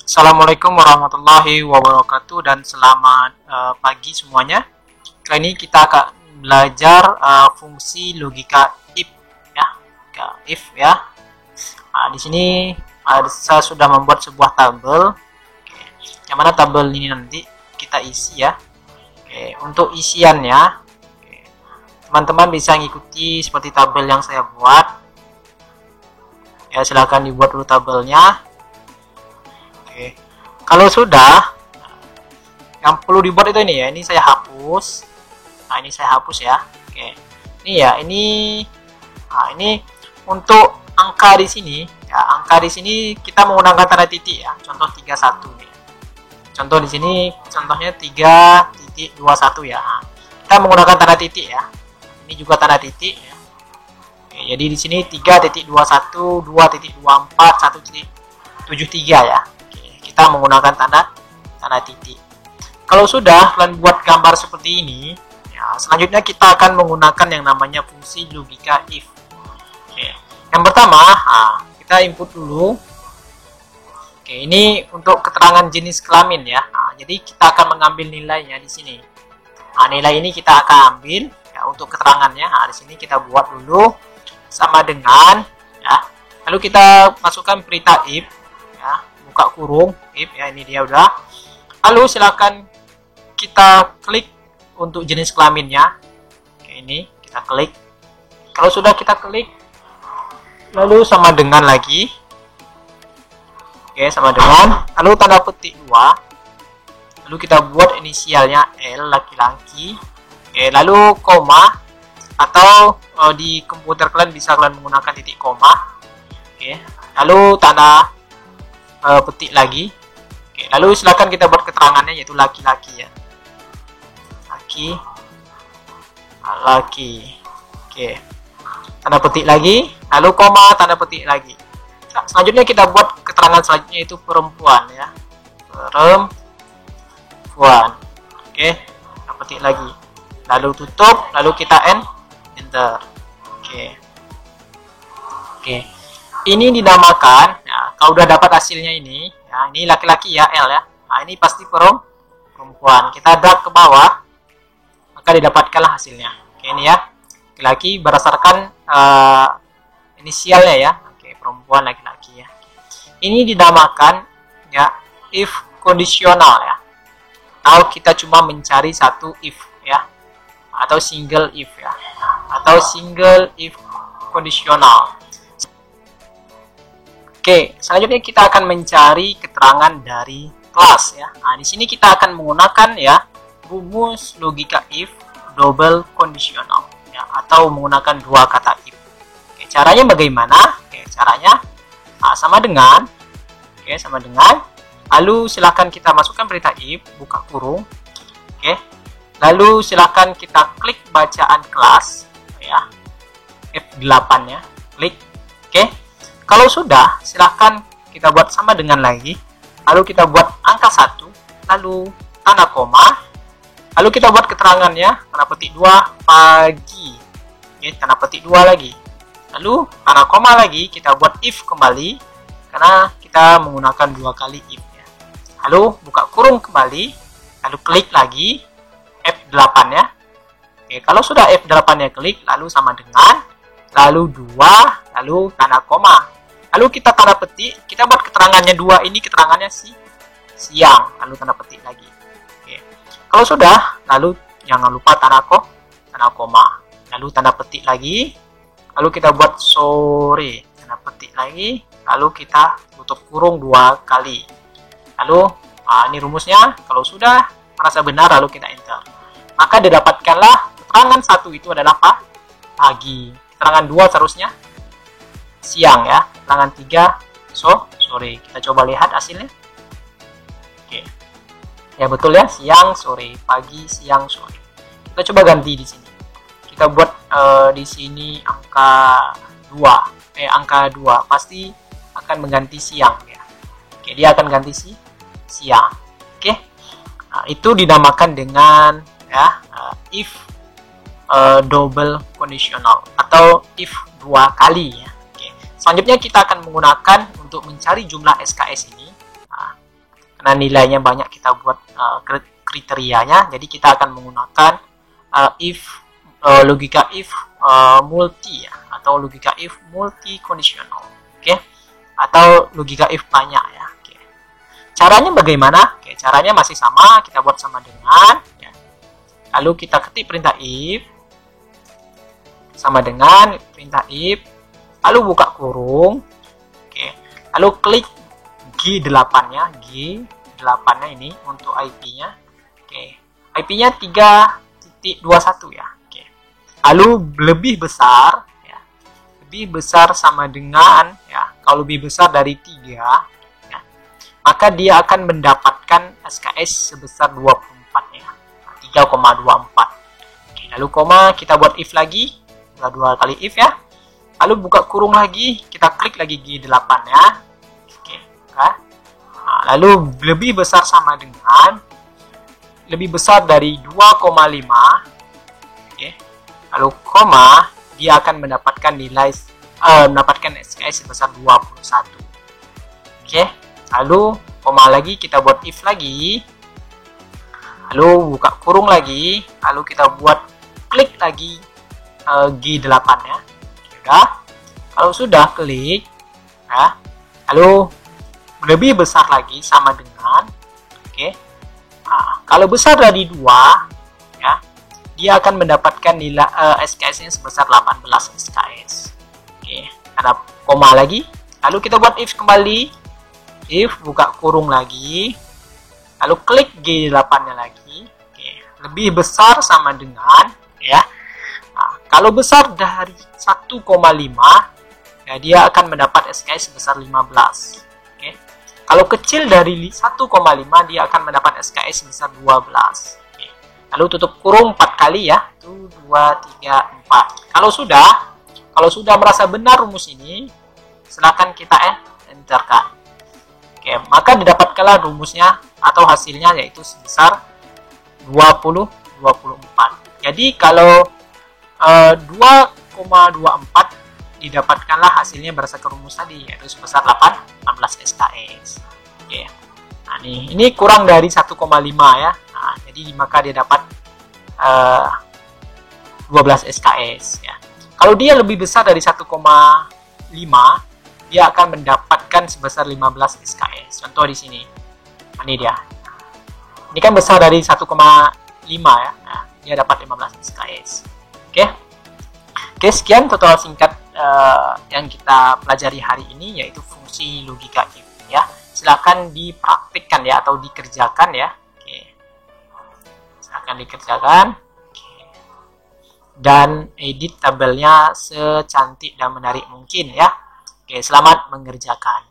Assalamualaikum warahmatullahi wabarakatuh dan selamat pagi semuanya. Kali ini kita akan belajar fungsi logika if ya. If ya. Di sini saya sudah membuat sebuah tabel. Yang mana tabel ini nanti kita isi ya. Untuk isiannya teman-teman bisa mengikuti seperti tabel yang saya buat. Ya, silahkan dibuat dulu tabelnya. Kalau sudah, yang perlu dibuat itu ini ya. Ini saya hapus. Nah, ini saya hapus ya. Ini ya, ini untuk angka di sini. Ya, angka di sini kita menggunakan tanda titik ya. Contoh 31 nih. Contoh di sini contohnya 3.21 ya. Nah, kita menggunakan tanda titik ya. Ini juga tanda titik ya. Jadi di sini 3.21, 2.24, 1.73 ya. Kita menggunakan tanda titik. Kalau sudah kalian buat gambar seperti ini, ya, selanjutnya kita akan menggunakan yang namanya fungsi logika if. Yang pertama, kita input dulu. Ini untuk keterangan jenis kelamin ya. Jadi kita akan mengambil nilainya di sini. Nilai ini kita akan ambil ya untuk keterangannya. Di sini kita buat dulu sama dengan ya. Lalu kita masukkan perintah if ya. Buka kurung if ya, ini dia udah. Lalu silakan kita klik untuk jenis kelaminnya. Ini kita klik. Kalau sudah kita klik, lalu sama dengan lagi. Sama dengan. Lalu tanda petik 2. Lalu kita buat inisialnya L laki-laki. Lalu koma atau di komputer kalian bisa kalian menggunakan titik koma. Lalu tanda petik lagi. Lalu silakan kita buat keterangannya yaitu laki-laki ya. Laki. Tanda petik lagi, lalu koma, tanda petik lagi. Selanjutnya kita buat keterangan selanjutnya yaitu perempuan ya. Perempuan. Tanda petik lagi. Lalu tutup, lalu kita enter. Ini dinamakan ya, kalau udah dapat hasilnya ini ya, ini laki-laki ya, L ya. Ini pasti perempuan. Kita drag ke bawah, maka didapatkanlah hasilnya. Ini ya, laki-laki berdasarkan inisialnya ya. Perempuan, laki-laki ya. Ini dinamakan ya if kondisional ya. Atau kita cuma mencari satu if ya, atau single if ya, atau single if kondisional. Selanjutnya kita akan mencari keterangan dari kelas ya. Di sini kita akan menggunakan ya rumus logika if double conditional ya, atau menggunakan dua kata if. Caranya bagaimana? Caranya sama dengan lalu silakan kita masukkan perintah if, buka kurung. Lalu silakan kita klik bacaan kelas ya. F8 ya, klik. Kalau sudah, silahkan kita buat sama dengan lagi. Lalu kita buat angka 1, lalu tanda koma. Lalu kita buat keterangannya, tanda petik 2 pagi. Tanda petik 2 lagi. Lalu tanda koma lagi, kita buat if kembali. Karena kita menggunakan dua kali if ya. Lalu buka kurung kembali. Lalu klik lagi, F8 ya. Kalau sudah F8 ya klik, lalu sama dengan. Lalu 2, lalu tanda koma. Lalu kita tanda petik, kita buat keterangannya 2 ini keterangannya siang, lalu tanda petik lagi. Kalau sudah, lalu jangan lupa tanda koma, lalu tanda petik lagi, lalu kita buat sore, tanda petik lagi, lalu kita tutup kurung 2 kali. Lalu ini rumusnya, kalau sudah merasa benar lalu kita enter. Maka didapatkanlah keterangan 1 itu adalah pagi, keterangan 2 seharusnya siang ya, keterangan 3 sore. Kita coba lihat hasilnya. Ya betul ya, siang sore, pagi siang sore. Kita coba ganti di sini. Kita buat di sini angka 2 pasti akan mengganti siang ya. Dia akan ganti siang. Itu dinamakan dengan ya if double conditional atau if 2 kali ya. Selanjutnya kita akan menggunakan untuk mencari jumlah SKS ini. karena nilainya banyak kita buat kriterianya, jadi kita akan menggunakan logika if multi ya, atau logika if multi conditional, oke, atau logika if banyak ya. Oke. Caranya bagaimana? Oke, caranya masih sama, kita buat sama dengan ya. Lalu kita ketik perintah if sama dengan perintah if, lalu buka kurung, oke, lalu klik G8 nya, G8 nya ini untuk IP-nya, oke, IP-nya 3.21 ya, oke, lalu lebih besar ya, lebih besar sama dengan ya, kalau lebih besar dari 3 ya, maka dia akan mendapatkan SKS sebesar 24 ya, 3,24. Oke, lalu koma, kita buat if lagi, dua kali if ya, lalu buka kurung lagi, kita klik lagi G8 ya, oke, nah, lalu lebih besar sama dengan, lebih besar dari 2,5, oke, lalu koma, dia akan mendapatkan nilai mendapatkan SKS sebesar 21. Oke, lalu koma lagi, kita buat if lagi, lalu buka kurung lagi, lalu kita buat klik lagi G8 ya. Sudah. Kalau sudah klik ya, lalu lebih besar lagi sama dengan, oke. Nah, kalau besar dari 2 ya, dia akan mendapatkan nilai SKS-nya sebesar 18 SKS. Oke, ada koma lagi. Lalu kita buat if kembali. If, buka kurung lagi. Lalu klik G8-nya lagi. Oke, lebih besar sama dengan ya. Nah, kalau besar dari 1,5 ya, dia akan mendapat SKS sebesar 15. Oke. Kalau kecil dari 1,5 dia akan mendapat SKS sebesar 12. Oke. Lalu tutup kurung 4 kali ya. 1, 2, 3, 4. Kalau sudah merasa benar rumus ini, silakan kita enterkan. Oke, maka didapatkanlah rumusnya atau hasilnya, yaitu sebesar 20,24. Jadi kalau 2,24 didapatkanlah hasilnya berdasarkan rumus tadi, yaitu sebesar 18 SKS. Oke. Nah, ini kurang dari 1,5 ya. Nah, jadi maka dia dapat 12 SKS ya. Kalau dia lebih besar dari 1,5, dia akan mendapatkan sebesar 15 SKS. Contoh di sini. Ini dia. Ini kan besar dari 1,5 ya. Nah, dia dapat 15 SKS. Oke, sekian tutorial singkat yang kita pelajari hari ini, yaitu fungsi logika if ya. Silakan dipraktikkan ya, atau dikerjakan ya. Oke. Silakan dikerjakan. Oke. Dan edit tabelnya secantik dan menarik mungkin ya. Oke, selamat mengerjakan.